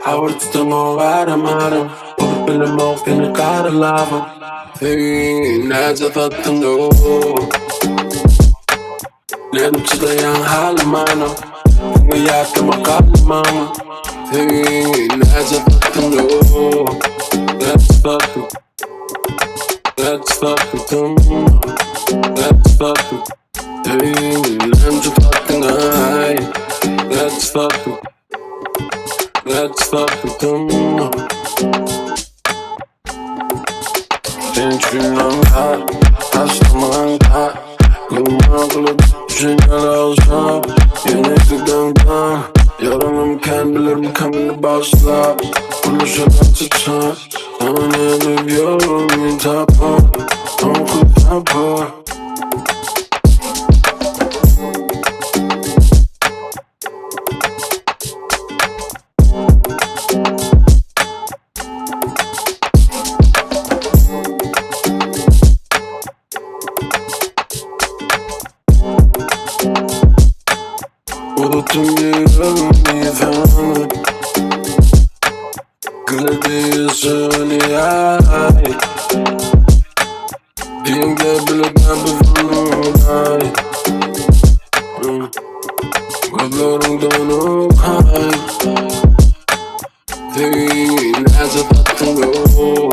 حاولت معهم بالموقف قاعد اللعبة في ناس تطنو لأن تضيع حال معنا وياك مقال ماما في ناس تطنو Let's fucking hey, I'm just fucking high. Let's fucking come. Ain't you know hot? Hasta manga. Kumaglı düşünceler olsa yine gıdımdan yaramım kendilerimi kamını başla konuşarak tutsa ama ne duyuyorum intapa Uncle Papa Unuttum yüreğimi efendim Gülüyorsun ya Dinle bile ben Gözlerimden okay Değil, neyse tatlım yok